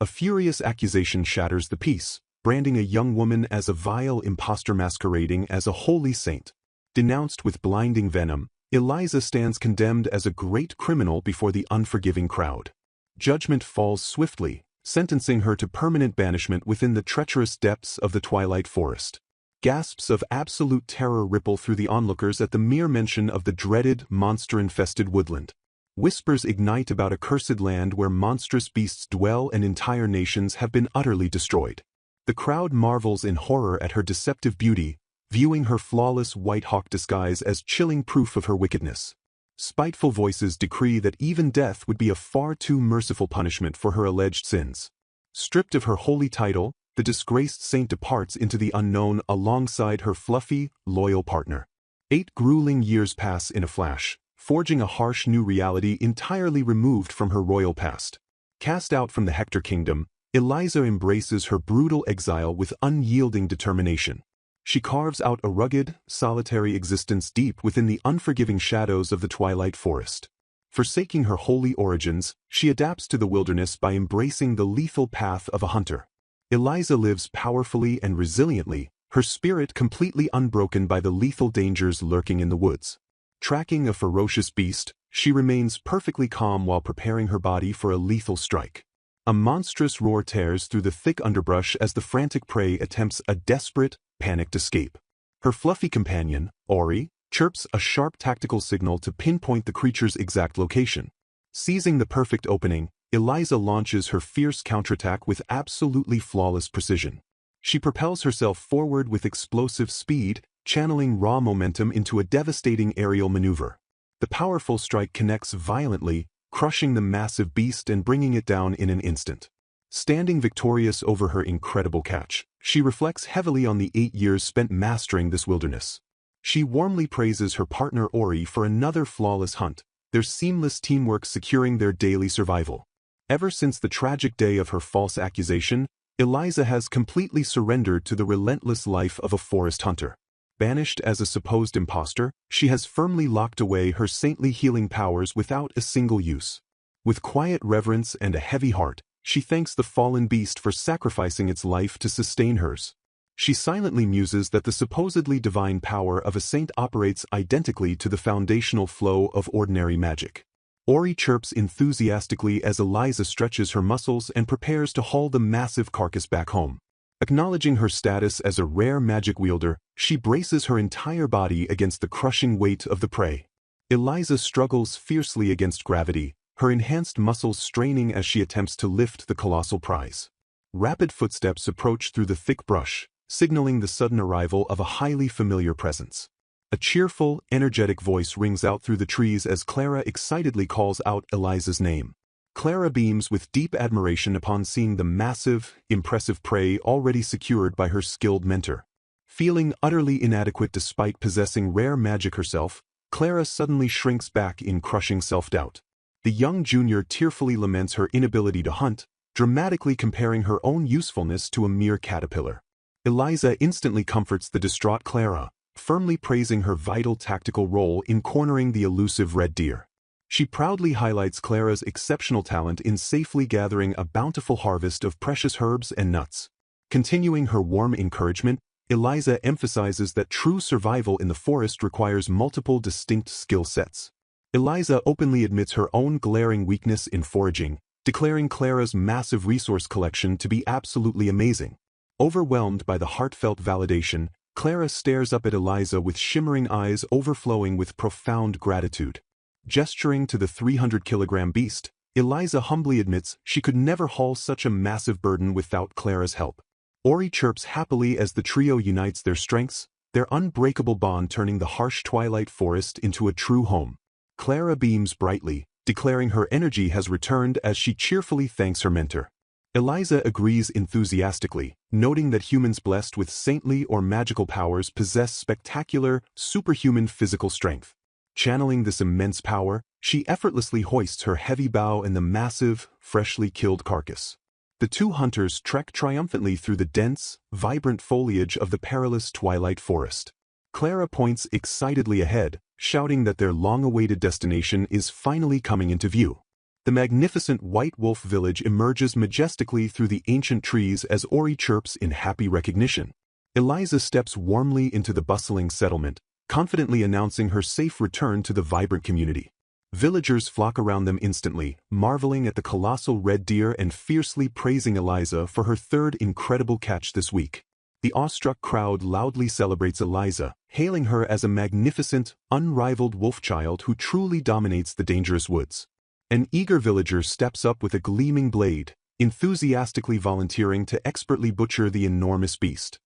A furious accusation shatters the peace, branding a young woman as a vile impostor masquerading as a holy saint. Denounced with blinding venom, Eliza stands condemned as a great criminal before the unforgiving crowd. Judgment falls swiftly, sentencing her to permanent banishment within the treacherous depths of the Twilight Forest. Gasps of absolute terror ripple through the onlookers at the mere mention of the dreaded, monster-infested woodland. Whispers ignite about a cursed land where monstrous beasts dwell and entire nations have been utterly destroyed. The crowd marvels in horror at her deceptive beauty, viewing her flawless White Hawk disguise as chilling proof of her wickedness. Spiteful voices decree that even death would be a far too merciful punishment for her alleged sins. Stripped of her holy title, the disgraced saint departs into the unknown alongside her fluffy, loyal partner. 8 grueling years pass in a flash, forging a harsh new reality entirely removed from her royal past. Cast out from the Hector Kingdom, Eliza embraces her brutal exile with unyielding determination. She carves out a rugged, solitary existence deep within the unforgiving shadows of the Twilight Forest. Forsaking her holy origins, she adapts to the wilderness by embracing the lethal path of a hunter. Eliza lives powerfully and resiliently, her spirit completely unbroken by the lethal dangers lurking in the woods. Tracking a ferocious beast, she remains perfectly calm while preparing her body for a lethal strike. A monstrous roar tears through the thick underbrush as the frantic prey attempts a desperate, panicked escape. Her fluffy companion, Ori, chirps a sharp tactical signal to pinpoint the creature's exact location. Seizing the perfect opening, Eliza launches her fierce counterattack with absolutely flawless precision. She propels herself forward with explosive speed, channeling raw momentum into a devastating aerial maneuver. The powerful strike connects violently, crushing the massive beast and bringing it down in an instant. Standing victorious over her incredible catch, she reflects heavily on the 8 years spent mastering this wilderness. She warmly praises her partner Ori for another flawless hunt, their seamless teamwork securing their daily survival. Ever since the tragic day of her false accusation, Eliza has completely surrendered to the relentless life of a forest hunter. Banished as a supposed impostor, she has firmly locked away her saintly healing powers without a single use. With quiet reverence and a heavy heart, she thanks the fallen beast for sacrificing its life to sustain hers. She silently muses that the supposedly divine power of a saint operates identically to the foundational flow of ordinary magic. Ori chirps enthusiastically as Eliza stretches her muscles and prepares to haul the massive carcass back home. Acknowledging her status as a rare magic wielder, she braces her entire body against the crushing weight of the prey. Eliza struggles fiercely against gravity, her enhanced muscles straining as she attempts to lift the colossal prize. Rapid footsteps approach through the thick brush, signaling the sudden arrival of a highly familiar presence. A cheerful, energetic voice rings out through the trees as Clara excitedly calls out Eliza's name. Clara beams with deep admiration upon seeing the massive, impressive prey already secured by her skilled mentor. Feeling utterly inadequate despite possessing rare magic herself, Clara suddenly shrinks back in crushing self-doubt. The young junior tearfully laments her inability to hunt, dramatically comparing her own usefulness to a mere caterpillar. Eliza instantly comforts the distraught Clara, firmly praising her vital tactical role in cornering the elusive red deer. She proudly highlights Clara's exceptional talent in safely gathering a bountiful harvest of precious herbs and nuts. Continuing her warm encouragement, Eliza emphasizes that true survival in the forest requires multiple distinct skill sets. Eliza openly admits her own glaring weakness in foraging, declaring Clara's massive resource collection to be absolutely amazing. Overwhelmed by the heartfelt validation, Clara stares up at Eliza with shimmering eyes overflowing with profound gratitude. Gesturing to the 300-kilogram beast, Eliza humbly admits she could never haul such a massive burden without Clara's help. Ori chirps happily as the trio unites their strengths, their unbreakable bond turning the harsh Twilight Forest into a true home. Clara beams brightly, declaring her energy has returned as she cheerfully thanks her mentor. Eliza agrees enthusiastically, noting that humans blessed with saintly or magical powers possess spectacular, superhuman physical strength. Channeling this immense power, she effortlessly hoists her heavy bow in the massive, freshly killed carcass. The two hunters trek triumphantly through the dense, vibrant foliage of the perilous Twilight Forest. Clara points excitedly ahead, shouting that their long-awaited destination is finally coming into view. The magnificent White Wolf village emerges majestically through the ancient trees as Ori chirps in happy recognition. Eliza steps warmly into the bustling settlement, confidently announcing her safe return to the vibrant community. Villagers flock around them instantly, marveling at the colossal red deer and fiercely praising Eliza for her third incredible catch this week. The awestruck crowd loudly celebrates Eliza, hailing her as a magnificent, unrivaled wolf child who truly dominates the dangerous woods. An eager villager steps up with a gleaming blade, enthusiastically volunteering to expertly butcher the enormous beast.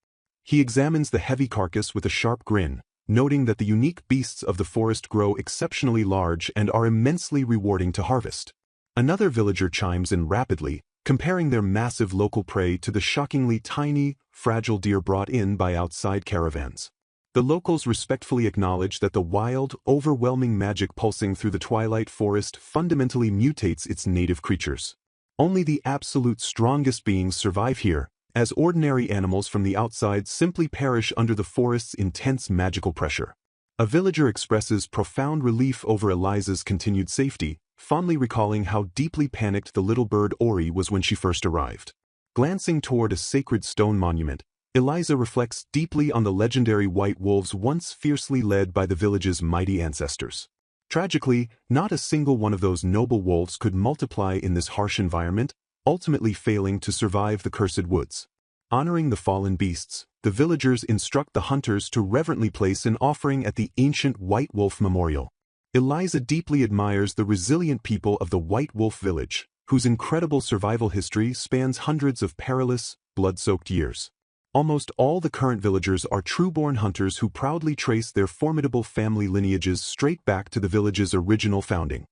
He examines the heavy carcass with a sharp grin, noting that the unique beasts of the forest grow exceptionally large and are immensely rewarding to harvest. Another villager chimes in rapidly, comparing their massive local prey to the shockingly tiny, fragile deer brought in by outside caravans. The locals respectfully acknowledge that the wild, overwhelming magic pulsing through the twilight forest fundamentally mutates its native creatures. Only the absolute strongest beings survive here, as ordinary animals from the outside simply perish under the forest's intense magical pressure. A villager expresses profound relief over Eliza's continued safety, fondly recalling how deeply panicked the little bird Ori was when she first arrived. Glancing toward a sacred stone monument, Eliza reflects deeply on the legendary white wolves once fiercely led by the village's mighty ancestors. Tragically, not a single one of those noble wolves could multiply in this harsh environment, ultimately failing to survive the cursed woods. Honoring the fallen beasts, the villagers instruct the hunters to reverently place an offering at the ancient White Wolf Memorial. Eliza deeply admires the resilient people of the White Wolf village, whose incredible survival history spans hundreds of perilous, blood-soaked years. Almost all the current villagers are true-born hunters who proudly trace their formidable family lineages straight back to the village's original founding.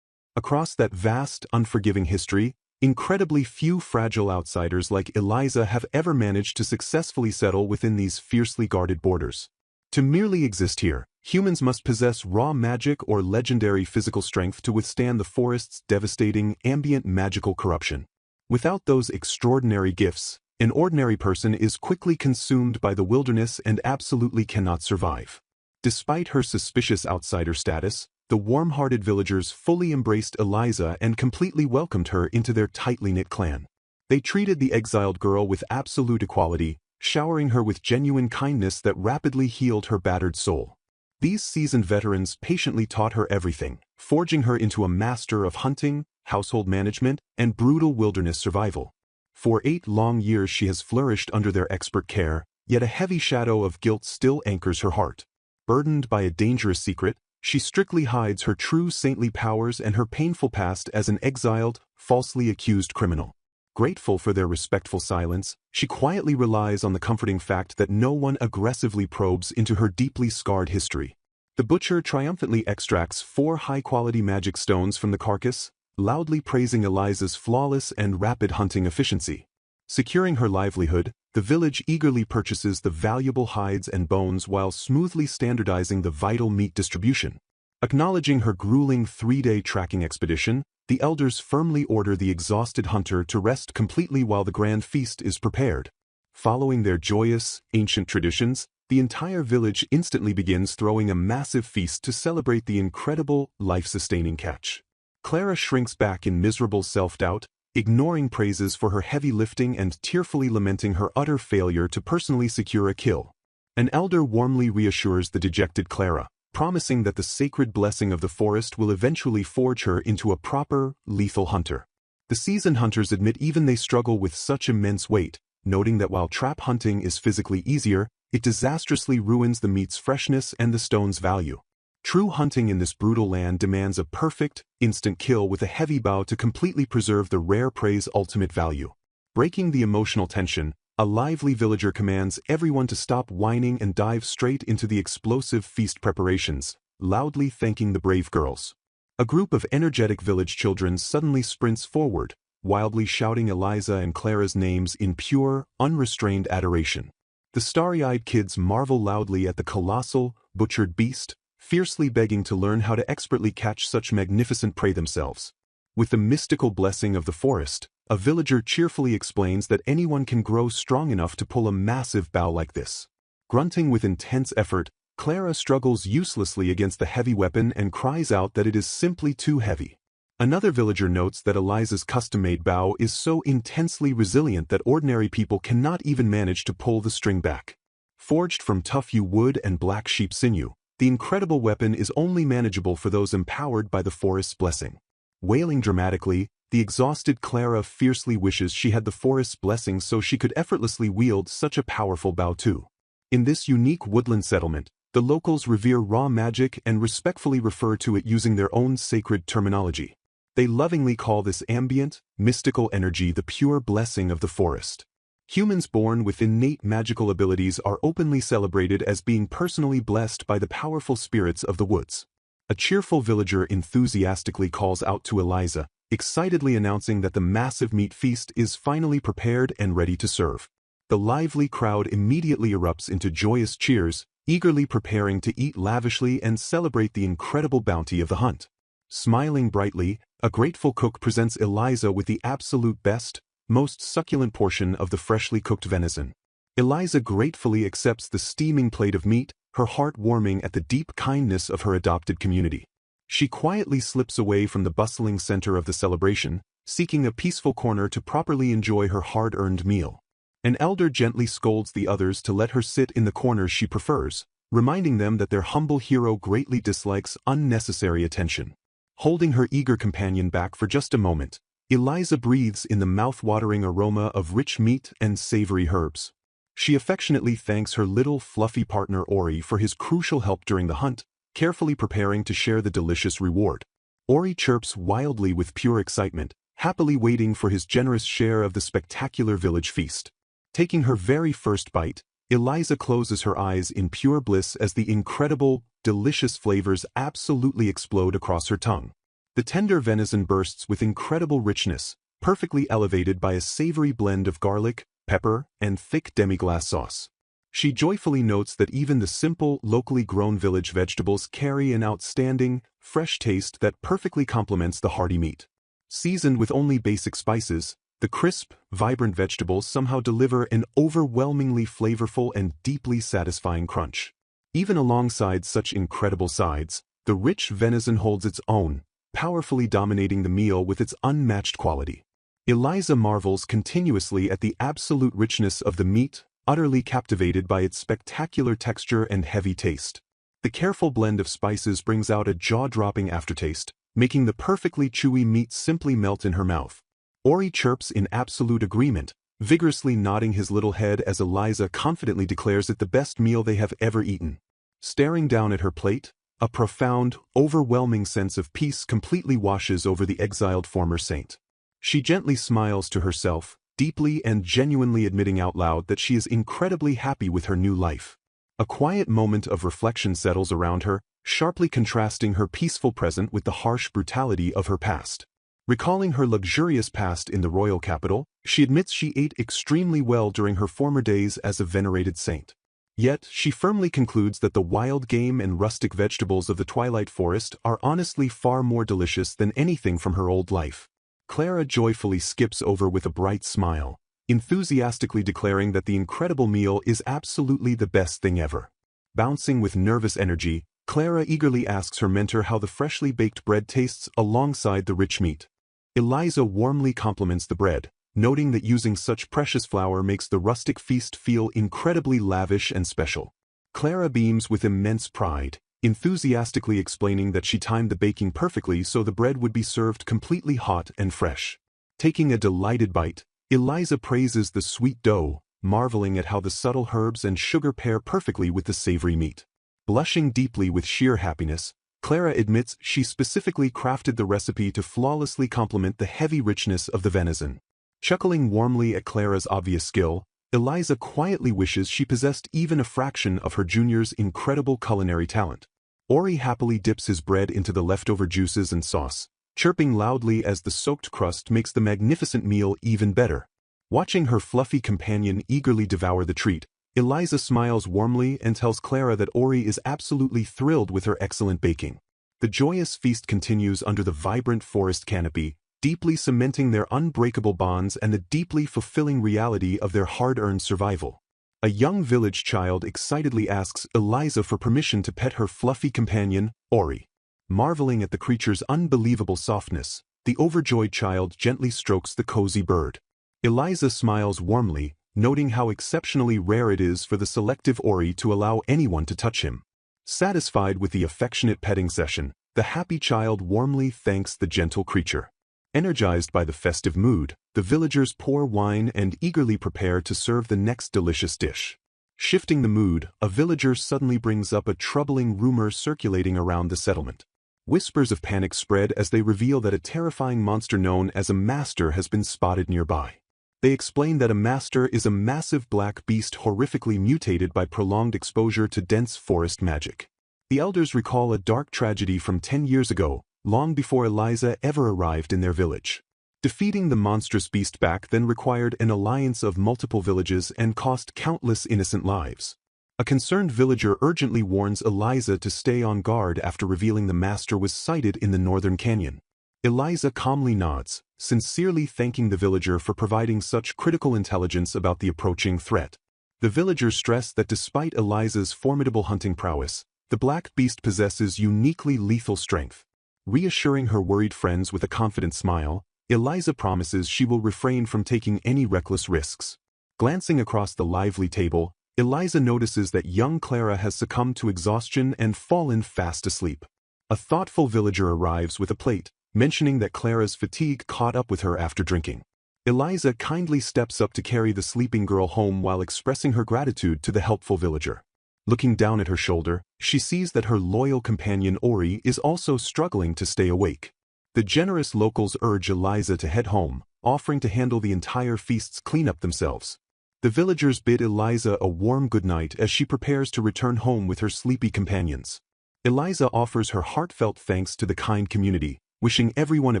Across that vast, unforgiving history, incredibly few fragile outsiders like Eliza have ever managed to successfully settle within these fiercely guarded borders. To merely exist here, humans must possess raw magic or legendary physical strength to withstand the forest's devastating, ambient magical corruption. Without those extraordinary gifts, an ordinary person is quickly consumed by the wilderness and absolutely cannot survive. Despite her suspicious outsider status, the warm-hearted villagers fully embraced Eliza and completely welcomed her into their tightly knit clan. They treated the exiled girl with absolute equality, showering her with genuine kindness that rapidly healed her battered soul. These seasoned veterans patiently taught her everything, forging her into a master of hunting, household management, and brutal wilderness survival. For 8 long years she has flourished under their expert care, yet a heavy shadow of guilt still anchors her heart. Burdened by a dangerous secret, she strictly hides her true saintly powers and her painful past as an exiled, falsely accused criminal. Grateful for their respectful silence, she quietly relies on the comforting fact that no one aggressively probes into her deeply scarred history. The butcher triumphantly extracts 4 high-quality magic stones from the carcass, loudly praising Eliza's flawless and rapid hunting efficiency. Securing her livelihood, the village eagerly purchases the valuable hides and bones while smoothly standardizing the vital meat distribution. Acknowledging her grueling 3-day tracking expedition, the elders firmly order the exhausted hunter to rest completely while the grand feast is prepared. Following their joyous, ancient traditions, the entire village instantly begins throwing a massive feast to celebrate the incredible, life-sustaining catch. Clara shrinks back in miserable self-doubt, ignoring praises for her heavy lifting and tearfully lamenting her utter failure to personally secure a kill. An elder warmly reassures the dejected Clara, promising that the sacred blessing of the forest will eventually forge her into a proper, lethal hunter. The seasoned hunters admit even they struggle with such immense weight, noting that while trap hunting is physically easier, it disastrously ruins the meat's freshness and the stone's value. True hunting in this brutal land demands a perfect, instant kill with a heavy bow to completely preserve the rare prey's ultimate value. Breaking the emotional tension, a lively villager commands everyone to stop whining and dive straight into the explosive feast preparations, loudly thanking the brave girls. A group of energetic village children suddenly sprints forward, wildly shouting Eliza and Clara's names in pure, unrestrained adoration. The starry-eyed kids marvel loudly at the colossal, butchered beast, fiercely begging to learn how to expertly catch such magnificent prey themselves. With the mystical blessing of the forest, a villager cheerfully explains that anyone can grow strong enough to pull a massive bow like this. Grunting with intense effort, Clara struggles uselessly against the heavy weapon and cries out that it is simply too heavy. Another villager notes that Eliza's custom-made bow is so intensely resilient that ordinary people cannot even manage to pull the string back. Forged from tough yew wood and black sheep sinew, the incredible weapon is only manageable for those empowered by the forest's blessing. Wailing dramatically, the exhausted Clara fiercely wishes she had the forest's blessing so she could effortlessly wield such a powerful bow too. In this unique woodland settlement, the locals revere raw magic and respectfully refer to it using their own sacred terminology. They lovingly call this ambient, mystical energy the pure blessing of the forest. Humans born with innate magical abilities are openly celebrated as being personally blessed by the powerful spirits of the woods. A cheerful villager enthusiastically calls out to Eliza, excitedly announcing that the massive meat feast is finally prepared and ready to serve. The lively crowd immediately erupts into joyous cheers, eagerly preparing to eat lavishly and celebrate the incredible bounty of the hunt. Smiling brightly, a grateful cook presents Eliza with the absolute best, most succulent portion of the freshly cooked venison. Eliza gratefully accepts the steaming plate of meat, her heart warming at the deep kindness of her adopted community. She quietly slips away from the bustling center of the celebration, seeking a peaceful corner to properly enjoy her hard-earned meal. An elder gently scolds the others to let her sit in the corner she prefers, reminding them that their humble hero greatly dislikes unnecessary attention. Holding her eager companion back for just a moment, Eliza breathes in the mouth-watering aroma of rich meat and savory herbs. She affectionately thanks her little fluffy partner Ori for his crucial help during the hunt, carefully preparing to share the delicious reward. Ori chirps wildly with pure excitement, happily waiting for his generous share of the spectacular village feast. Taking her very first bite, Eliza closes her eyes in pure bliss as the incredible, delicious flavors absolutely explode across her tongue. The tender venison bursts with incredible richness, perfectly elevated by a savory blend of garlic, pepper, and thick demi-glace sauce. She joyfully notes that even the simple, locally grown village vegetables carry an outstanding, fresh taste that perfectly complements the hearty meat. Seasoned with only basic spices, the crisp, vibrant vegetables somehow deliver an overwhelmingly flavorful and deeply satisfying crunch. Even alongside such incredible sides, the rich venison holds its own, powerfully dominating the meal with its unmatched quality. Eliza marvels continuously at the absolute richness of the meat, utterly captivated by its spectacular texture and heavy taste. The careful blend of spices brings out a jaw-dropping aftertaste, making the perfectly chewy meat simply melt in her mouth. Ori chirps in absolute agreement, vigorously nodding his little head as Eliza confidently declares it the best meal they have ever eaten. Staring down at her plate, a profound, overwhelming sense of peace completely washes over the exiled former saint. She gently smiles to herself, deeply and genuinely admitting out loud that she is incredibly happy with her new life. A quiet moment of reflection settles around her, sharply contrasting her peaceful present with the harsh brutality of her past. Recalling her luxurious past in the royal capital, she admits she ate extremely well during her former days as a venerated saint. Yet, she firmly concludes that the wild game and rustic vegetables of the Twilight Forest are honestly far more delicious than anything from her old life. Clara joyfully skips over with a bright smile, enthusiastically declaring that the incredible meal is absolutely the best thing ever. Bouncing with nervous energy, Clara eagerly asks her mentor how the freshly baked bread tastes alongside the rich meat. Eliza warmly compliments the bread, noting that using such precious flour makes the rustic feast feel incredibly lavish and special. Clara beams with immense pride, enthusiastically explaining that she timed the baking perfectly so the bread would be served completely hot and fresh. Taking a delighted bite, Eliza praises the sweet dough, marveling at how the subtle herbs and sugar pair perfectly with the savory meat. Blushing deeply with sheer happiness, Clara admits she specifically crafted the recipe to flawlessly complement the heavy richness of the venison. Chuckling warmly at Clara's obvious skill, Eliza quietly wishes she possessed even a fraction of her junior's incredible culinary talent. Ori happily dips his bread into the leftover juices and sauce, chirping loudly as the soaked crust makes the magnificent meal even better. Watching her fluffy companion eagerly devour the treat, Eliza smiles warmly and tells Clara that Ori is absolutely thrilled with her excellent baking. The joyous feast continues under the vibrant forest canopy, deeply cementing their unbreakable bonds and the deeply fulfilling reality of their hard-earned survival. A young village child excitedly asks Eliza for permission to pet her fluffy companion, Ori. Marveling at the creature's unbelievable softness, the overjoyed child gently strokes the cozy bird. Eliza smiles warmly, noting how exceptionally rare it is for the selective Ori to allow anyone to touch him. Satisfied with the affectionate petting session, the happy child warmly thanks the gentle creature. Energized by the festive mood, the villagers pour wine and eagerly prepare to serve the next delicious dish. Shifting the mood, a villager suddenly brings up a troubling rumor circulating around the settlement. Whispers of panic spread as they reveal that a terrifying monster known as a master has been spotted nearby. They explain that a master is a massive black beast horrifically mutated by prolonged exposure to dense forest magic. The elders recall a dark tragedy from 10 years ago, long before Eliza ever arrived in their village. Defeating the monstrous beast back then required an alliance of multiple villages and cost countless innocent lives. A concerned villager urgently warns Eliza to stay on guard after revealing the master was sighted in the northern canyon. Eliza calmly nods, sincerely thanking the villager for providing such critical intelligence about the approaching threat. The villagers stress that despite Eliza's formidable hunting prowess, the black beast possesses uniquely lethal strength. Reassuring her worried friends with a confident smile, Eliza promises she will refrain from taking any reckless risks. Glancing across the lively table, Eliza notices that young Clara has succumbed to exhaustion and fallen fast asleep. A thoughtful villager arrives with a plate, mentioning that Clara's fatigue caught up with her after drinking. Eliza kindly steps up to carry the sleeping girl home while expressing her gratitude to the helpful villager. Looking down at her shoulder, she sees that her loyal companion Ori is also struggling to stay awake. The generous locals urge Eliza to head home, offering to handle the entire feast's cleanup themselves. The villagers bid Eliza a warm goodnight as she prepares to return home with her sleepy companions. Eliza offers her heartfelt thanks to the kind community, wishing everyone a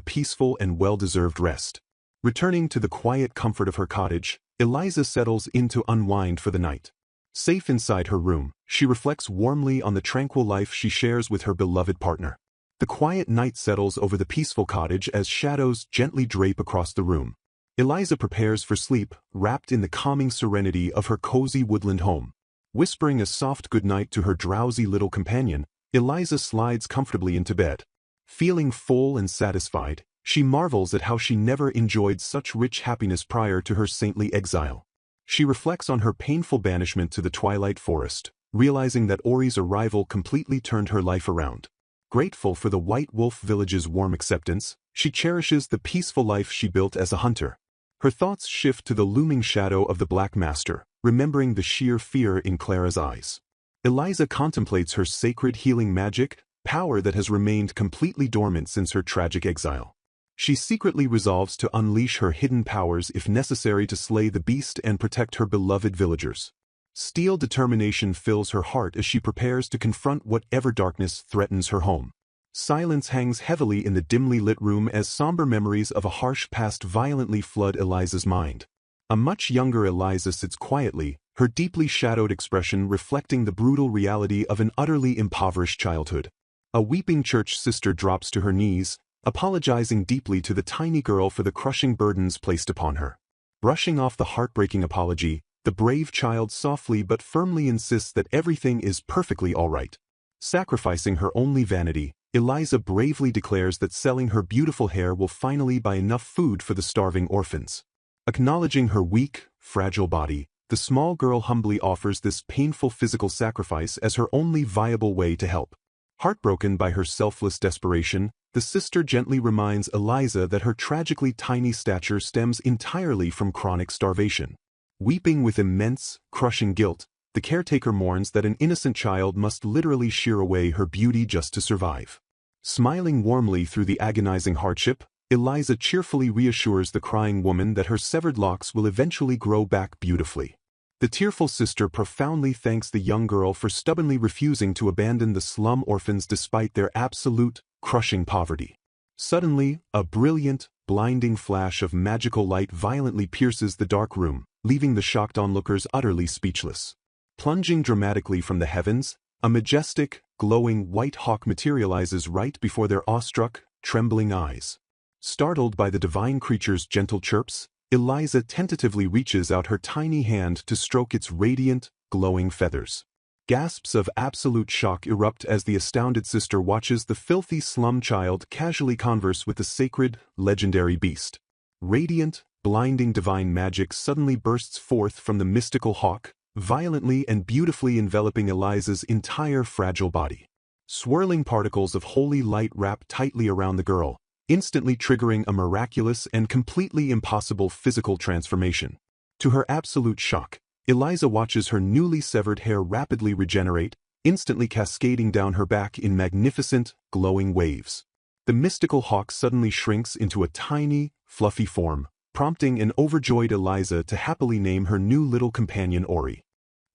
peaceful and well-deserved rest. Returning to the quiet comfort of her cottage, Eliza settles in to unwind for the night. Safe inside her room, she reflects warmly on the tranquil life she shares with her beloved partner. The quiet night settles over the peaceful cottage as shadows gently drape across the room. Eliza prepares for sleep, wrapped in the calming serenity of her cozy woodland home. Whispering a soft goodnight to her drowsy little companion, Eliza slides comfortably into bed. Feeling full and satisfied, she marvels at how she never enjoyed such rich happiness prior to her saintly exile. She reflects on her painful banishment to the Twilight Forest, realizing that Ori's arrival completely turned her life around. Grateful for the White Wolf Village's warm acceptance, she cherishes the peaceful life she built as a hunter. Her thoughts shift to the looming shadow of the Black Master, remembering the sheer fear in Clara's eyes. Eliza contemplates her sacred healing magic, power that has remained completely dormant since her tragic exile. She secretly resolves to unleash her hidden powers if necessary to slay the beast and protect her beloved villagers. Steel determination fills her heart as she prepares to confront whatever darkness threatens her home. Silence hangs heavily in the dimly lit room as somber memories of a harsh past violently flood Eliza's mind. A much younger Eliza sits quietly, her deeply shadowed expression reflecting the brutal reality of an utterly impoverished childhood. A weeping church sister drops to her knees, apologizing deeply to the tiny girl for the crushing burdens placed upon her. Brushing off the heartbreaking apology, the brave child softly but firmly insists that everything is perfectly all right. Sacrificing her only vanity, Eliza bravely declares that selling her beautiful hair will finally buy enough food for the starving orphans. Acknowledging her weak, fragile body, the small girl humbly offers this painful physical sacrifice as her only viable way to help. Heartbroken by her selfless desperation, the sister gently reminds Eliza that her tragically tiny stature stems entirely from chronic starvation. Weeping with immense, crushing guilt, the caretaker mourns that an innocent child must literally shear away her beauty just to survive. Smiling warmly through the agonizing hardship, Eliza cheerfully reassures the crying woman that her severed locks will eventually grow back beautifully. The tearful sister profoundly thanks the young girl for stubbornly refusing to abandon the slum orphans despite their absolute, crushing poverty. Suddenly, a brilliant, blinding flash of magical light violently pierces the dark room, leaving the shocked onlookers utterly speechless. Plunging dramatically from the heavens, a majestic, glowing white hawk materializes right before their awestruck, trembling eyes. Startled by the divine creature's gentle chirps, Eliza tentatively reaches out her tiny hand to stroke its radiant, glowing feathers. Gasps of absolute shock erupt as the astounded sister watches the filthy slum child casually converse with the sacred, legendary beast. Radiant, blinding divine magic suddenly bursts forth from the mystical hawk, violently and beautifully enveloping Eliza's entire fragile body. Swirling particles of holy light wrap tightly around the girl, instantly triggering a miraculous and completely impossible physical transformation. To her absolute shock, Eliza watches her newly severed hair rapidly regenerate, instantly cascading down her back in magnificent, glowing waves. The mystical hawk suddenly shrinks into a tiny, fluffy form, prompting an overjoyed Eliza to happily name her new little companion Ori.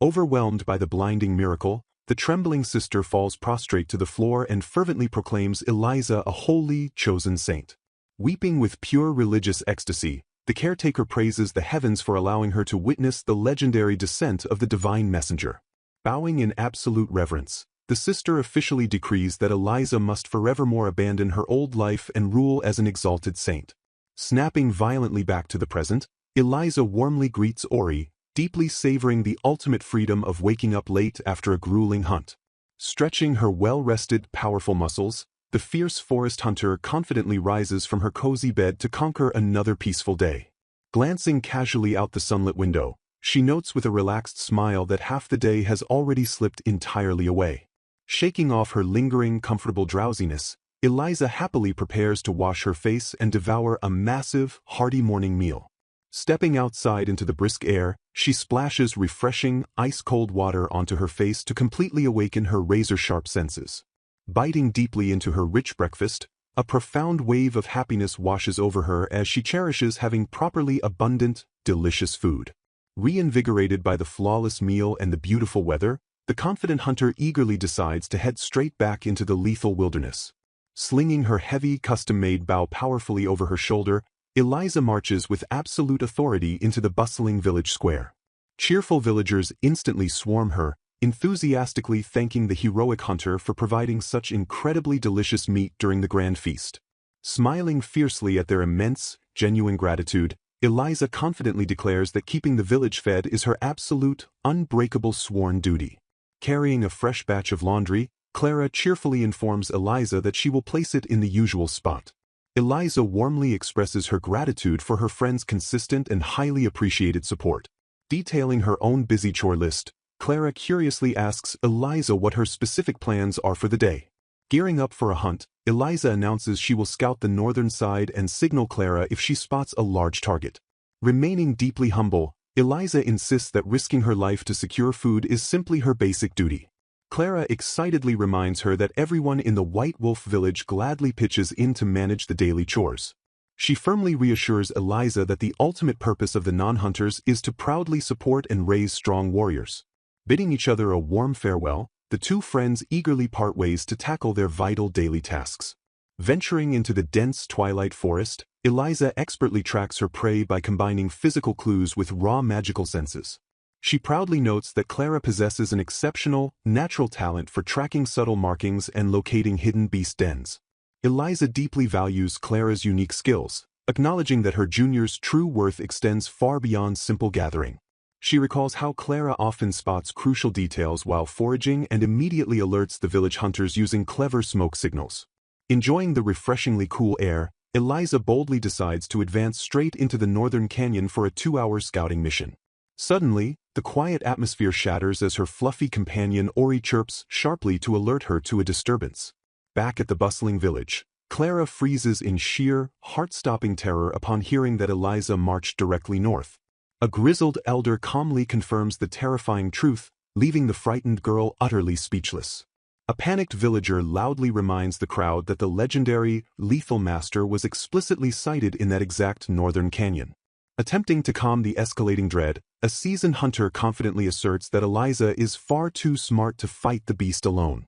Overwhelmed by the blinding miracle, the trembling sister falls prostrate to the floor and fervently proclaims Eliza a holy, chosen saint. Weeping with pure religious ecstasy, the caretaker praises the heavens for allowing her to witness the legendary descent of the divine messenger. Bowing in absolute reverence, the sister officially decrees that Eliza must forevermore abandon her old life and rule as an exalted saint. Snapping violently back to the present, Eliza warmly greets Ori, deeply savoring the ultimate freedom of waking up late after a grueling hunt. Stretching her well-rested, powerful muscles, the fierce forest hunter confidently rises from her cozy bed to conquer another peaceful day. Glancing casually out the sunlit window, she notes with a relaxed smile that half the day has already slipped entirely away. Shaking off her lingering, comfortable drowsiness, Eliza happily prepares to wash her face and devour a massive, hearty morning meal. Stepping outside into the brisk air, she splashes refreshing, ice-cold water onto her face to completely awaken her razor-sharp senses. Biting deeply into her rich breakfast, a profound wave of happiness washes over her as she cherishes having properly abundant, delicious food. Reinvigorated by the flawless meal and the beautiful weather, the confident hunter eagerly decides to head straight back into the lethal wilderness. Slinging her heavy, custom-made bow powerfully over her shoulder, Eliza marches with absolute authority into the bustling village square. Cheerful villagers instantly swarm her, enthusiastically thanking the heroic hunter for providing such incredibly delicious meat during the grand feast. Smiling fiercely at their immense, genuine gratitude, Eliza confidently declares that keeping the village fed is her absolute, unbreakable sworn duty. Carrying a fresh batch of laundry, Clara cheerfully informs Eliza that she will place it in the usual spot. Eliza warmly expresses her gratitude for her friend's consistent and highly appreciated support. Detailing her own busy chore list, Clara curiously asks Eliza what her specific plans are for the day. Gearing up for a hunt, Eliza announces she will scout the northern side and signal Clara if she spots a large target. Remaining deeply humble, Eliza insists that risking her life to secure food is simply her basic duty. Clara excitedly reminds her that everyone in the White Wolf village gladly pitches in to manage the daily chores. She firmly reassures Eliza that the ultimate purpose of the non-hunters is to proudly support and raise strong warriors. Bidding each other a warm farewell, the two friends eagerly part ways to tackle their vital daily tasks. Venturing into the dense twilight forest, Eliza expertly tracks her prey by combining physical clues with raw magical senses. She proudly notes that Clara possesses an exceptional, natural talent for tracking subtle markings and locating hidden beast dens. Eliza deeply values Clara's unique skills, acknowledging that her junior's true worth extends far beyond simple gathering. She recalls how Clara often spots crucial details while foraging and immediately alerts the village hunters using clever smoke signals. Enjoying the refreshingly cool air, Eliza boldly decides to advance straight into the northern canyon for a 2-hour scouting mission. Suddenly, the quiet atmosphere shatters as her fluffy companion Ori chirps sharply to alert her to a disturbance. Back at the bustling village, Clara freezes in sheer, heart-stopping terror upon hearing that Eliza marched directly north. A grizzled elder calmly confirms the terrifying truth, leaving the frightened girl utterly speechless. A panicked villager loudly reminds the crowd that the legendary, lethal master was explicitly sighted in that exact northern canyon. Attempting to calm the escalating dread, a seasoned hunter confidently asserts that Eliza is far too smart to fight the beast alone.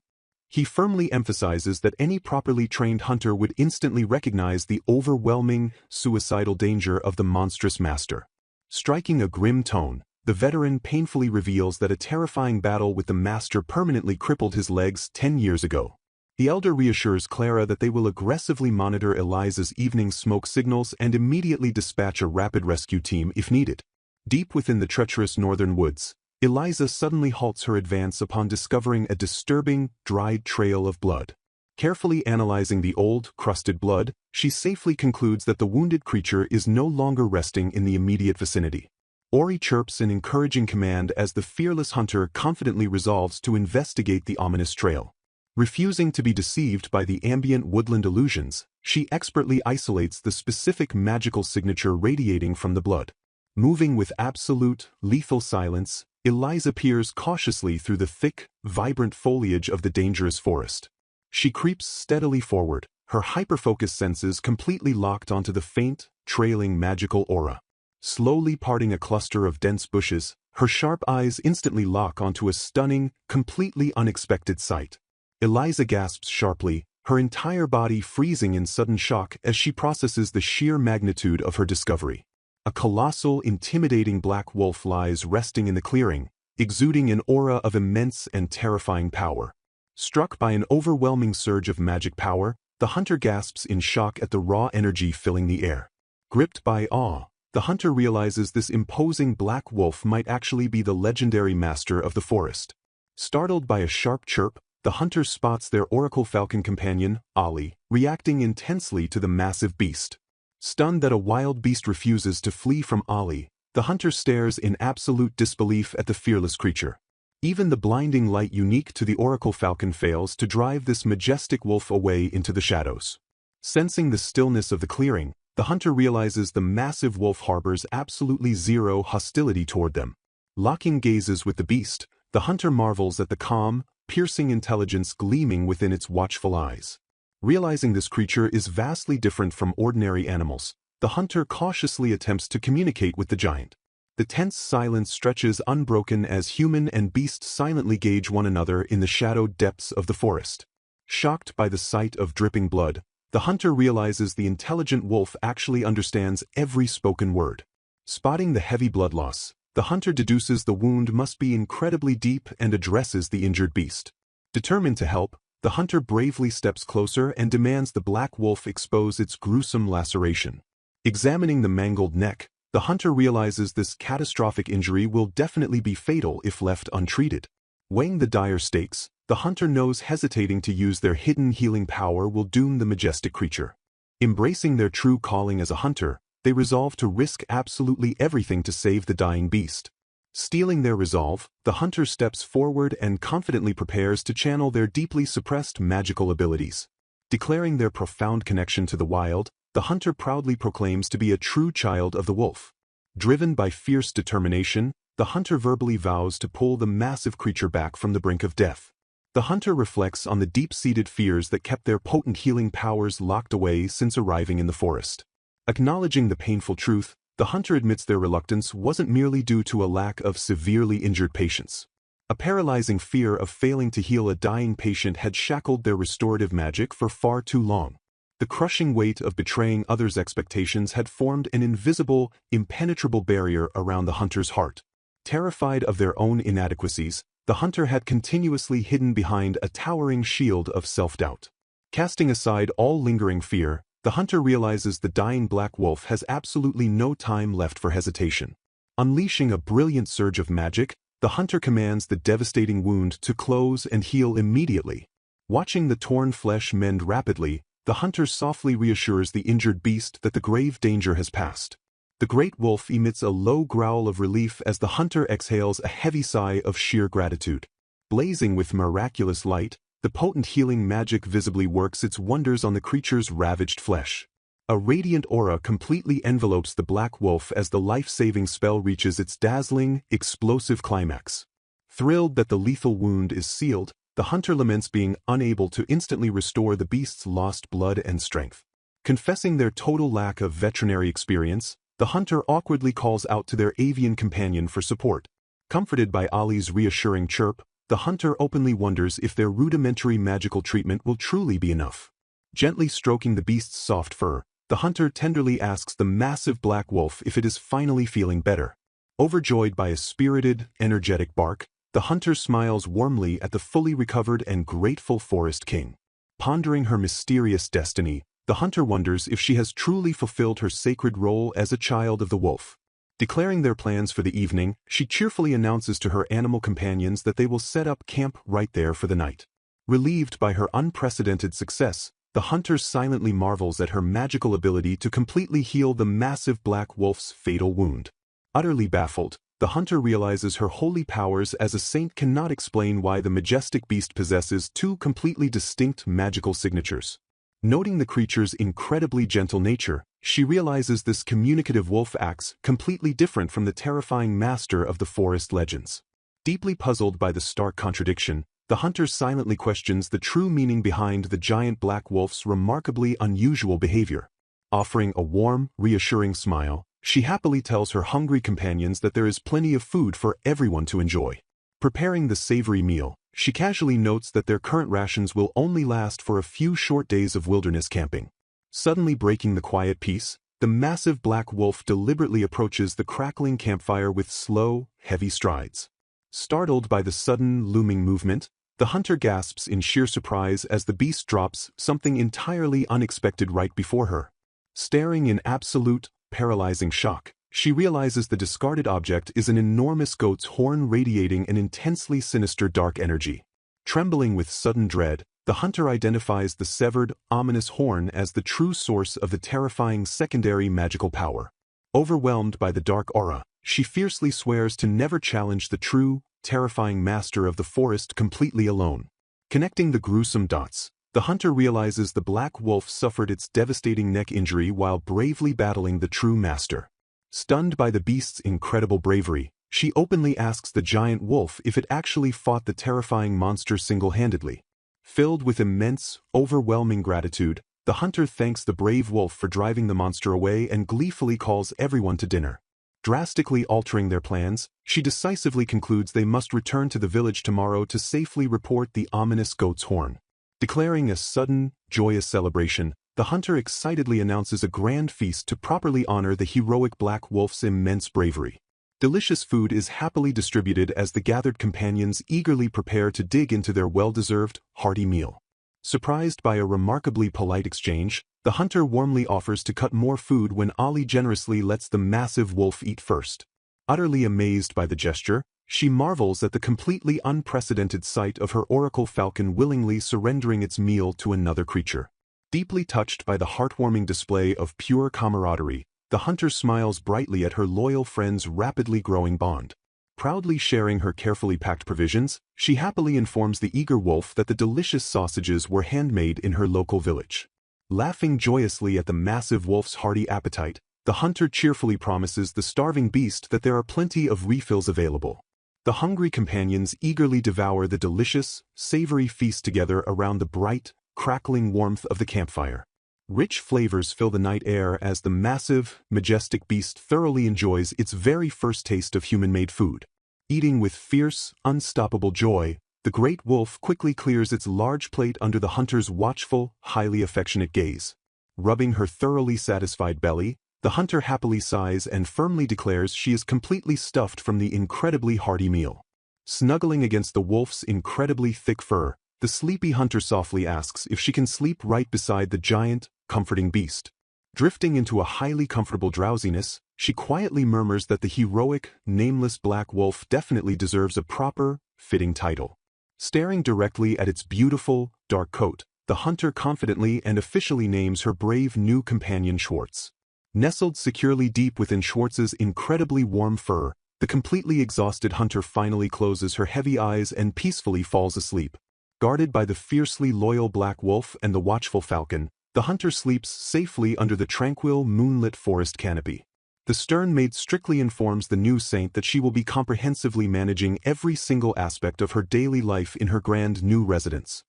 He firmly emphasizes that any properly trained hunter would instantly recognize the overwhelming, suicidal danger of the monstrous master. Striking a grim tone, the veteran painfully reveals that a terrifying battle with the master permanently crippled his legs 10 years ago. The elder reassures Clara that they will aggressively monitor Eliza's evening smoke signals and immediately dispatch a rapid rescue team if needed. Deep within the treacherous northern woods, Eliza suddenly halts her advance upon discovering a disturbing, dried trail of blood. Carefully analyzing the old, crusted blood, she safely concludes that the wounded creature is no longer resting in the immediate vicinity. Ori chirps an encouraging command as the fearless hunter confidently resolves to investigate the ominous trail. Refusing to be deceived by the ambient woodland illusions, she expertly isolates the specific magical signature radiating from the blood. Moving with absolute, lethal silence, Eliza peers cautiously through the thick, vibrant foliage of the dangerous forest. She creeps steadily forward, her hyper-focused senses completely locked onto the faint, trailing magical aura. Slowly parting a cluster of dense bushes, her sharp eyes instantly lock onto a stunning, completely unexpected sight. Eliza gasps sharply, her entire body freezing in sudden shock as she processes the sheer magnitude of her discovery. A colossal, intimidating black wolf lies resting in the clearing, exuding an aura of immense and terrifying power. Struck by an overwhelming surge of magic power, the hunter gasps in shock at the raw energy filling the air. Gripped by awe, the hunter realizes this imposing black wolf might actually be the legendary master of the forest. Startled by a sharp chirp, the hunter spots their oracle falcon companion, Ali, reacting intensely to the massive beast. Stunned that a wild beast refuses to flee from Ali, the hunter stares in absolute disbelief at the fearless creature. Even the blinding light unique to the oracle falcon fails to drive this majestic wolf away into the shadows. Sensing the stillness of the clearing, the hunter realizes the massive wolf harbors absolutely zero hostility toward them. Locking gazes with the beast, the hunter marvels at the calm, piercing intelligence gleaming within its watchful eyes. Realizing this creature is vastly different from ordinary animals, the hunter cautiously attempts to communicate with the giant. The tense silence stretches unbroken as human and beast silently gauge one another in the shadowed depths of the forest. Shocked by the sight of dripping blood, the hunter realizes the intelligent wolf actually understands every spoken word. Spotting the heavy blood loss, the hunter deduces the wound must be incredibly deep and addresses the injured beast. Determined to help, the hunter bravely steps closer and demands the black wolf expose its gruesome laceration. Examining the mangled neck, the hunter realizes this catastrophic injury will definitely be fatal if left untreated. Weighing the dire stakes, the hunter knows hesitating to use their hidden healing power will doom the majestic creature. Embracing their true calling as a hunter, they resolve to risk absolutely everything to save the dying beast. Steeling their resolve, the hunter steps forward and confidently prepares to channel their deeply suppressed magical abilities. Declaring their profound connection to the wild, the hunter proudly proclaims to be a true child of the wolf. Driven by fierce determination, the hunter verbally vows to pull the massive creature back from the brink of death. The hunter reflects on the deep-seated fears that kept their potent healing powers locked away since arriving in the forest. Acknowledging the painful truth, the hunter admits their reluctance wasn't merely due to a lack of severely injured patience. A paralyzing fear of failing to heal a dying patient had shackled their restorative magic for far too long. The crushing weight of betraying others' expectations had formed an invisible, impenetrable barrier around the hunter's heart. Terrified of their own inadequacies, the hunter had continuously hidden behind a towering shield of self-doubt. Casting aside all lingering fear, the hunter realizes the dying black wolf has absolutely no time left for hesitation. Unleashing a brilliant surge of magic, the hunter commands the devastating wound to close and heal immediately. Watching the torn flesh mend rapidly, the hunter softly reassures the injured beast that the grave danger has passed. The great wolf emits a low growl of relief as the hunter exhales a heavy sigh of sheer gratitude. Blazing with miraculous light, the potent healing magic visibly works its wonders on the creature's ravaged flesh. A radiant aura completely envelopes the black wolf as the life-saving spell reaches its dazzling, explosive climax. Thrilled that the lethal wound is sealed, the hunter laments being unable to instantly restore the beast's lost blood and strength. Confessing their total lack of veterinary experience, the hunter awkwardly calls out to their avian companion for support. Comforted by Ali's reassuring chirp, the hunter openly wonders if their rudimentary magical treatment will truly be enough. Gently stroking the beast's soft fur, the hunter tenderly asks the massive black wolf if it is finally feeling better. Overjoyed by a spirited, energetic bark, the hunter smiles warmly at the fully recovered and grateful forest king. Pondering her mysterious destiny, the hunter wonders if she has truly fulfilled her sacred role as a child of the wolf. Declaring their plans for the evening, she cheerfully announces to her animal companions that they will set up camp right there for the night. Relieved by her unprecedented success, the hunter silently marvels at her magical ability to completely heal the massive black wolf's fatal wound. Utterly baffled, the hunter realizes her holy powers as a saint cannot explain why the majestic beast possesses two completely distinct magical signatures. Noting the creature's incredibly gentle nature, she realizes this communicative wolf acts completely different from the terrifying master of the forest legends. Deeply puzzled by the stark contradiction, the hunter silently questions the true meaning behind the giant black wolf's remarkably unusual behavior. Offering a warm, reassuring smile, she happily tells her hungry companions that there is plenty of food for everyone to enjoy. Preparing the savory meal, she casually notes that their current rations will only last for a few short days of wilderness camping. Suddenly breaking the quiet peace, the massive black wolf deliberately approaches the crackling campfire with slow, heavy strides. Startled by the sudden, looming movement, the hunter gasps in sheer surprise as the beast drops something entirely unexpected right before her. Staring in absolute, paralyzing shock, she realizes the discarded object is an enormous goat's horn radiating an intensely sinister dark energy. Trembling with sudden dread, the hunter identifies the severed, ominous horn as the true source of the terrifying secondary magical power. Overwhelmed by the dark aura, she fiercely swears to never challenge the true, terrifying master of the forest completely alone. Connecting the gruesome dots, the hunter realizes the black wolf suffered its devastating neck injury while bravely battling the true master. Stunned by the beast's incredible bravery, she openly asks the giant wolf if it actually fought the terrifying monster single-handedly. Filled with immense, overwhelming gratitude, the hunter thanks the brave wolf for driving the monster away and gleefully calls everyone to dinner. Drastically altering their plans, she decisively concludes they must return to the village tomorrow to safely report the ominous goat's horn. Declaring a sudden, joyous celebration, the hunter excitedly announces a grand feast to properly honor the heroic black wolf's immense bravery. Delicious food is happily distributed as the gathered companions eagerly prepare to dig into their well-deserved, hearty meal. Surprised by a remarkably polite exchange, the hunter warmly offers to cut more food when Ali generously lets the massive wolf eat first. Utterly amazed by the gesture, she marvels at the completely unprecedented sight of her oracle falcon willingly surrendering its meal to another creature. Deeply touched by the heartwarming display of pure camaraderie, the hunter smiles brightly at her loyal friend's rapidly growing bond. Proudly sharing her carefully packed provisions, she happily informs the eager wolf that the delicious sausages were handmade in her local village. Laughing joyously at the massive wolf's hearty appetite, the hunter cheerfully promises the starving beast that there are plenty of refills available. The hungry companions eagerly devour the delicious, savory feast together around the bright, crackling warmth of the campfire. Rich flavors fill the night air as the massive, majestic beast thoroughly enjoys its very first taste of human-made food. Eating with fierce, unstoppable joy, the great wolf quickly clears its large plate under the hunter's watchful, highly affectionate gaze. Rubbing her thoroughly satisfied belly, the hunter happily sighs and firmly declares she is completely stuffed from the incredibly hearty meal. Snuggling against the wolf's incredibly thick fur, the sleepy hunter softly asks if she can sleep right beside the giant, comforting beast. Drifting into a highly comfortable drowsiness, she quietly murmurs that the heroic, nameless black wolf definitely deserves a proper, fitting title. Staring directly at its beautiful, dark coat, the hunter confidently and officially names her brave new companion Schwartz. Nestled securely deep within Schwartz's incredibly warm fur, the completely exhausted hunter finally closes her heavy eyes and peacefully falls asleep. Guarded by the fiercely loyal black wolf and the watchful falcon, the hunter sleeps safely under the tranquil, moonlit forest canopy. The stern maid strictly informs the new saint that she will be comprehensively managing every single aspect of her daily life in her grand new residence.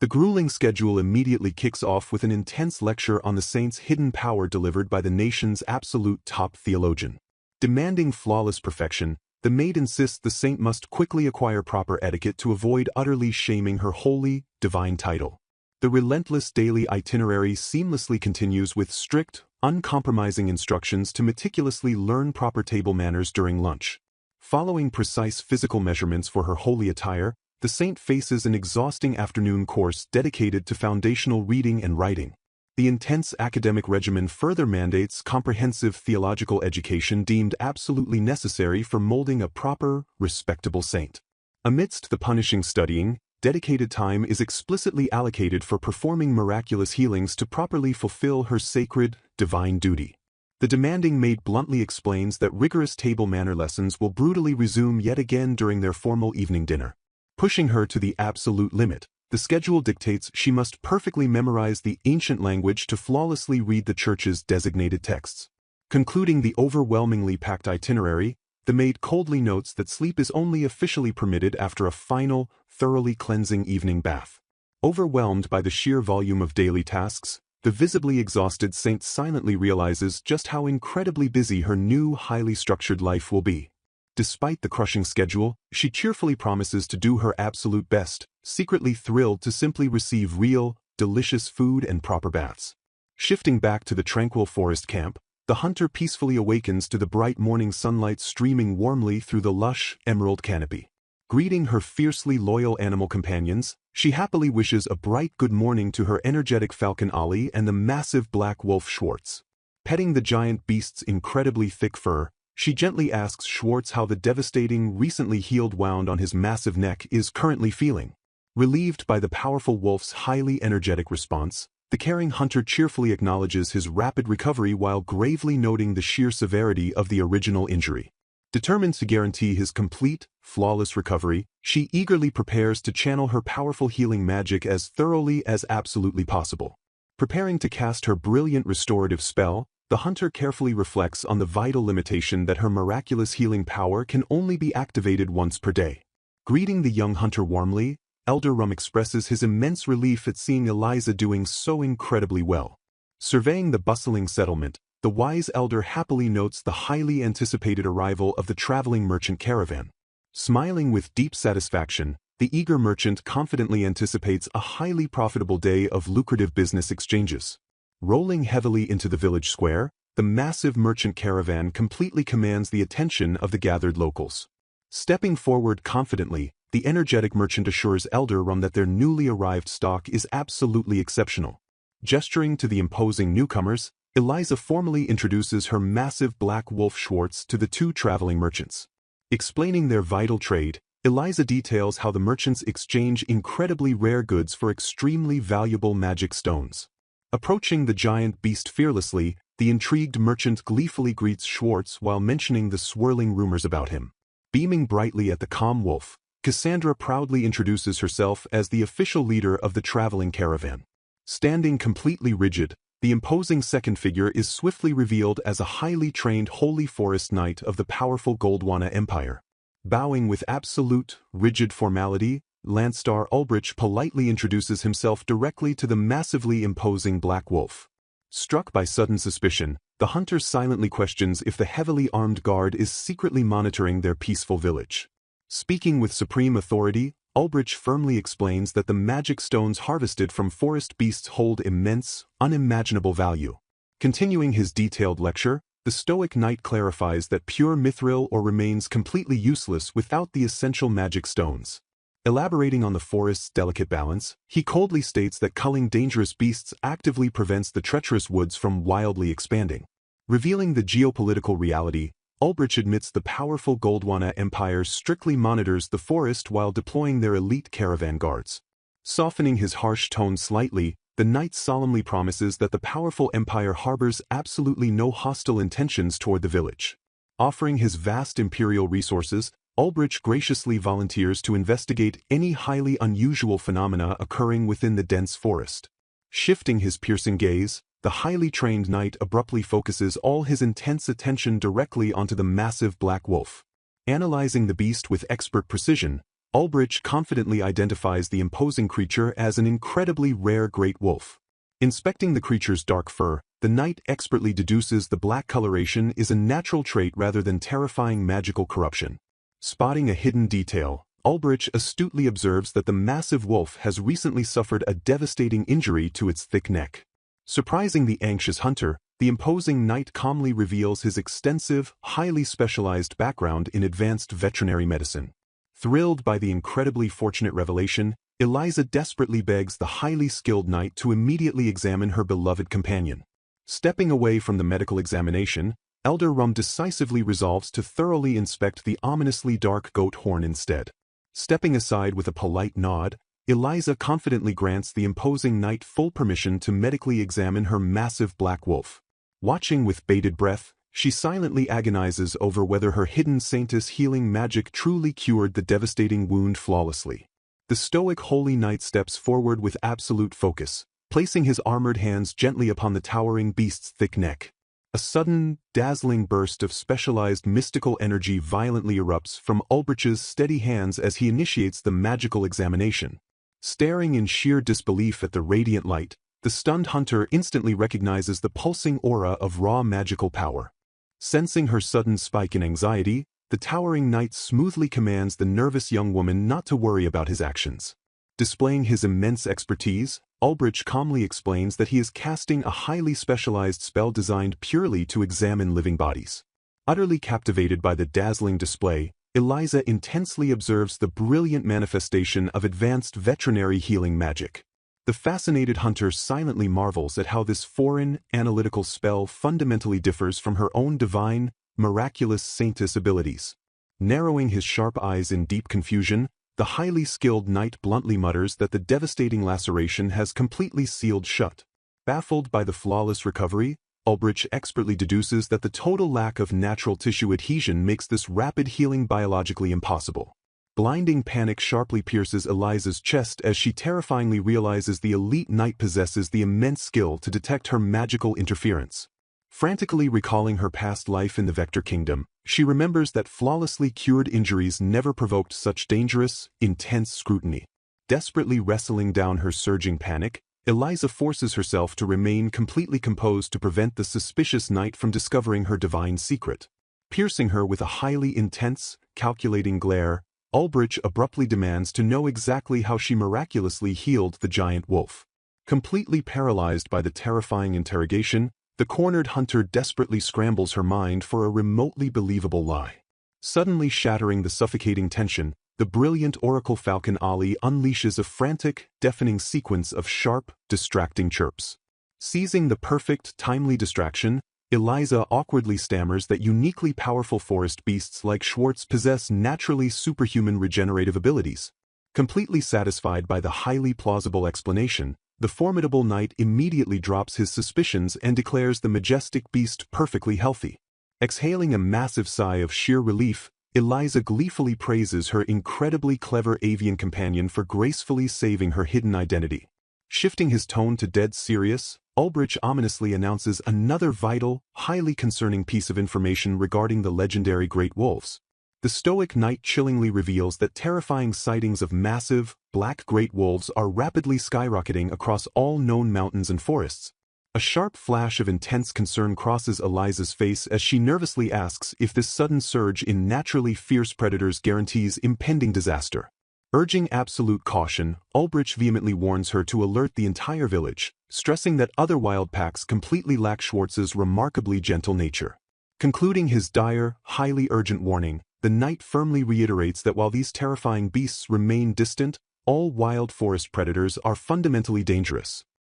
The grueling schedule immediately kicks off with an intense lecture on the saint's hidden power delivered by the nation's absolute top theologian. Demanding flawless perfection, the maid insists the saint must quickly acquire proper etiquette to avoid utterly shaming her holy, divine title. The relentless daily itinerary seamlessly continues with strict, uncompromising instructions to meticulously learn proper table manners during lunch. Following precise physical measurements for her holy attire, the saint faces an exhausting afternoon course dedicated to foundational reading and writing. The intense academic regimen further mandates comprehensive theological education deemed absolutely necessary for molding a proper, respectable saint. Amidst the punishing studying, dedicated time is explicitly allocated for performing miraculous healings to properly fulfill her sacred, divine duty. The demanding maid bluntly explains that rigorous table manner lessons will brutally resume yet again during their formal evening dinner. Pushing her to the absolute limit, the schedule dictates she must perfectly memorize the ancient language to flawlessly read the church's designated texts. Concluding the overwhelmingly packed itinerary, the maid coldly notes that sleep is only officially permitted after a final, thoroughly cleansing evening bath. Overwhelmed by the sheer volume of daily tasks, the visibly exhausted saint silently realizes just how incredibly busy her new, highly structured life will be. Despite the crushing schedule, she cheerfully promises to do her absolute best, secretly thrilled to simply receive real, delicious food and proper baths. Shifting back to the tranquil forest camp, the hunter peacefully awakens to the bright morning sunlight streaming warmly through the lush, emerald canopy. Greeting her fiercely loyal animal companions, she happily wishes a bright good morning to her energetic falcon Ollie and the massive black wolf Schwartz. Petting the giant beast's incredibly thick fur, she gently asks Schwartz how the devastating, recently healed wound on his massive neck is currently feeling. Relieved by the powerful wolf's highly energetic response, the caring hunter cheerfully acknowledges his rapid recovery while gravely noting the sheer severity of the original injury. Determined to guarantee his complete, flawless recovery, she eagerly prepares to channel her powerful healing magic as thoroughly as absolutely possible. Preparing to cast her brilliant restorative spell, the hunter carefully reflects on the vital limitation that her miraculous healing power can only be activated once per day. Greeting the young hunter warmly, Elder Rum expresses his immense relief at seeing Eliza doing so incredibly well. Surveying the bustling settlement, the wise elder happily notes the highly anticipated arrival of the traveling merchant caravan. Smiling with deep satisfaction, the eager merchant confidently anticipates a highly profitable day of lucrative business exchanges. Rolling heavily into the village square, the massive merchant caravan completely commands the attention of the gathered locals. Stepping forward confidently, the energetic merchant assures Elder Rum that their newly arrived stock is absolutely exceptional. Gesturing to the imposing newcomers, Eliza formally introduces her massive black wolf Schwartz to the two traveling merchants. Explaining their vital trade, Eliza details how the merchants exchange incredibly rare goods for extremely valuable magic stones. Approaching the giant beast fearlessly, the intrigued merchant gleefully greets Schwartz while mentioning the swirling rumors about him. Beaming brightly at the calm wolf, Cassandra proudly introduces herself as the official leader of the traveling caravan. Standing completely rigid, the imposing second figure is swiftly revealed as a highly trained holy forest knight of the powerful Gondwana Empire. Bowing with absolute, rigid formality, Landstar Ulbrich politely introduces himself directly to the massively imposing Black Wolf. Struck by sudden suspicion, the hunter silently questions if the heavily armed guard is secretly monitoring their peaceful village. Speaking with supreme authority, Ulbrich firmly explains that the magic stones harvested from forest beasts hold immense, unimaginable value. Continuing his detailed lecture, the stoic knight clarifies that pure mithril ore remains completely useless without the essential magic stones. Elaborating on the forest's delicate balance, he coldly states that culling dangerous beasts actively prevents the treacherous woods from wildly expanding. Revealing the geopolitical reality, Ulbrich admits the powerful Gondwana Empire strictly monitors the forest while deploying their elite caravan guards. Softening his harsh tone slightly, the knight solemnly promises that the powerful empire harbors absolutely no hostile intentions toward the village. Offering his vast imperial resources, Ulbrich graciously volunteers to investigate any highly unusual phenomena occurring within the dense forest. Shifting his piercing gaze, the highly trained knight abruptly focuses all his intense attention directly onto the massive black wolf. Analyzing the beast with expert precision, Ulbrich confidently identifies the imposing creature as an incredibly rare great wolf. Inspecting the creature's dark fur, the knight expertly deduces the black coloration is a natural trait rather than terrifying magical corruption. Spotting a hidden detail, Ulbrich astutely observes that the massive wolf has recently suffered a devastating injury to its thick neck. Surprising the anxious hunter, the imposing knight calmly reveals his extensive, highly specialized background in advanced veterinary medicine. Thrilled by the incredibly fortunate revelation, Eliza desperately begs the highly skilled knight to immediately examine her beloved companion. Stepping away from the medical examination, Elder Rum decisively resolves to thoroughly inspect the ominously dark goat horn instead. Stepping aside with a polite nod, Eliza confidently grants the imposing knight full permission to medically examine her massive black wolf. Watching with bated breath, she silently agonizes over whether her hidden saintess healing magic truly cured the devastating wound flawlessly. The stoic holy knight steps forward with absolute focus, placing his armored hands gently upon the towering beast's thick neck. A sudden, dazzling burst of specialized mystical energy violently erupts from Ulbrich's steady hands as he initiates the magical examination. Staring in sheer disbelief at the radiant light, the stunned hunter instantly recognizes the pulsing aura of raw magical power. Sensing her sudden spike in anxiety, the towering knight smoothly commands the nervous young woman not to worry about his actions. Displaying his immense expertise, Ulbrich calmly explains that he is casting a highly specialized spell designed purely to examine living bodies. Utterly captivated by the dazzling display, Eliza intensely observes the brilliant manifestation of advanced veterinary healing magic. The fascinated hunter silently marvels at how this foreign, analytical spell fundamentally differs from her own divine, miraculous saintess abilities. Narrowing his sharp eyes in deep confusion, the highly skilled knight bluntly mutters that the devastating laceration has completely sealed shut. Baffled by the flawless recovery, Ulbrich expertly deduces that the total lack of natural tissue adhesion makes this rapid healing biologically impossible. Blinding panic sharply pierces Eliza's chest as she terrifyingly realizes the elite knight possesses the immense skill to detect her magical interference. Frantically recalling her past life in the Vector Kingdom, she remembers that flawlessly cured injuries never provoked such dangerous, intense scrutiny. Desperately wrestling down her surging panic, Eliza forces herself to remain completely composed to prevent the suspicious knight from discovering her divine secret. Piercing her with a highly intense, calculating glare, Ulbrich abruptly demands to know exactly how she miraculously healed the giant wolf. Completely paralyzed by the terrifying interrogation, the cornered hunter desperately scrambles her mind for a remotely believable lie. Suddenly shattering the suffocating tension, the brilliant Oracle Falcon Ali unleashes a frantic, deafening sequence of sharp, distracting chirps. Seizing the perfect, timely distraction, Eliza awkwardly stammers that uniquely powerful forest beasts like Schwartz possess naturally superhuman regenerative abilities. Completely satisfied by the highly plausible explanation, the formidable knight immediately drops his suspicions and declares the majestic beast perfectly healthy. Exhaling a massive sigh of sheer relief, Eliza gleefully praises her incredibly clever avian companion for gracefully saving her hidden identity. Shifting his tone to dead serious, Ulbrich ominously announces another vital, highly concerning piece of information regarding the legendary great wolves. The stoic knight chillingly reveals that terrifying sightings of massive, black great wolves are rapidly skyrocketing across all known mountains and forests. A sharp flash of intense concern crosses Eliza's face as she nervously asks if this sudden surge in naturally fierce predators guarantees impending disaster. Urging absolute caution, Ulbrich vehemently warns her to alert the entire village, stressing that other wild packs completely lack Schwartz's remarkably gentle nature. Concluding his dire, highly urgent warning, the knight firmly reiterates that while these terrifying beasts remain distant, all wild forest predators are fundamentally dangerous.